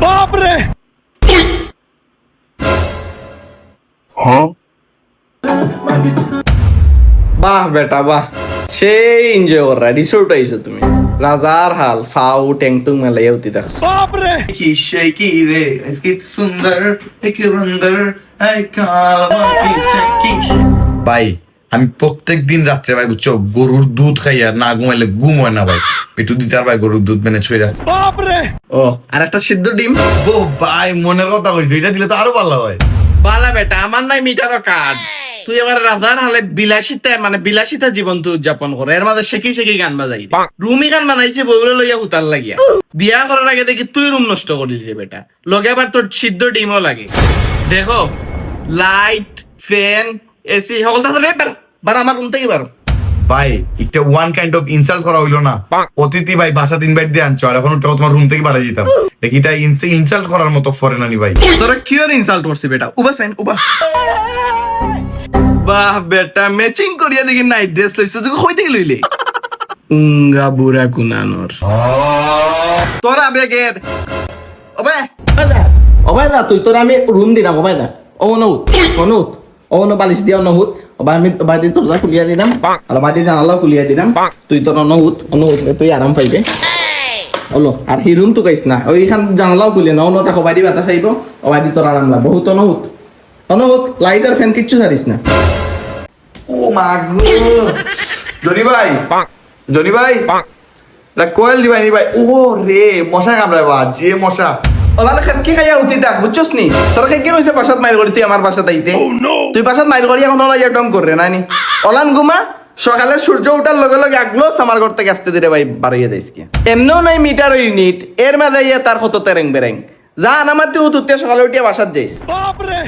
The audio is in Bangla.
বাপ রে বাহ বেটা বাহ, সেই এনজয় কর রিসোর্ট আইছো তুমি। রাজার হাল ফাউ ট্যাংটুং মেলাইয়া উঠি দেখছো। বাপ রে কি সেই কি রে আজকে সুন্দর এক বন্দর এই কালবা কি ভাই আমি প্রত্যেক দিন রাত্রে ভাই বুঝছো গরুর দুধ খাই আর না ঘুমাইলে ঘুম হয় না ভাই, একটু দিতে আর ভাই গরুর দুধ মেনে ছুঁড়া। বাপ রে ও আর একটা সিদ্ধ ডিম। ও ভাই মনের কথা কইছো, এটা দিলে তো আরো ভালো হয়। বালা বেটা, আমার নাই মিটারও কার্ড। তুই এবার রাজার হালে বিলাসিতা জীবন তুই উদযাপন করে, এর মাঝে শেখি গান বাজাই। রুমি গান বানাইছে বউরে লইয়া হুতার লাগিয়া। বিয়া করার আগে দেখি তুই রুম নষ্ট করলি রে বেটা। লগে আবার তোর সিদ্ধ ডিমও লাগে। দেখো লাইট ফ্যান এসি সকল বার আমার রুম থেকে বার। ভাই একটা ওয়ান কাইন্ড অফ ইনসাল্ট করা হইলো না। অতিথি ভাই বাসাতে ইনভাইট দিয়ে আনছো আর এখন তোমার রুম থেকে বাড়াই যেতাম, এটা ইনসাল্ট করার মতো ফরেনানি ভাই। তোরা কি আর ইনসাল্ট করছিস বেটা? উবা সাইন উবা। বাহ বেটা, ম্যাচিং করিয়া দেখি নাইট ড্রেস লইছিস, তুই কই থেকে লইলি? উঙ্গা বুড়া কুনানোর তোরা বেগের। ওবাই দা তুই তোরা আমি রুম দিলাম। ওবাই দা অনুত বালিশ দিয়া অনুত আমি বাড়ি দরজা খুলিয়া দিলাম আর বাড়ি জানালাও খুলিয়া দিলাম। তুই তোর অনুত তুই আরাম পাইবে। হলো আর হি রুম তো গাইস না, ওইখান জানালাও খুলে না। অন্য থাকো বাড়ি বাতাস আইব, ও বাড়ি তোর আরাম লাগবে। বহুত অনুত লাইট আর ফ্যান কিচ্ছু ছাড়িস না। ও মা গো জনি ভাই কোয়েল দিবাই নি ভাই। ও রে মশা কামড়ায় বা যে মশা। ওলালে খেসকি খাইয়া উঠি থাক, বুঝছস নি? তোর খেকে কইছে বাসাত মাইর করি, তুই আমার বাসাত আইতে। তুই বাসাত মাইর করি এখন ওলা একদম কররে নানি। অলান ঘুমা, সকালে সূর্য উঠার লগে লগে আগলোস আমার ঘর থেকে আসতে দিরে ভাই বাড়িয়ে যাইস কি। এমনও নাই মিটার ইউনিট, এর মাঝে ইয়ে তার কত তেরেং বেরেং। যা নামাতে উঠতে সকালে উঠিয়া বাসাত যাইস। বাপ রে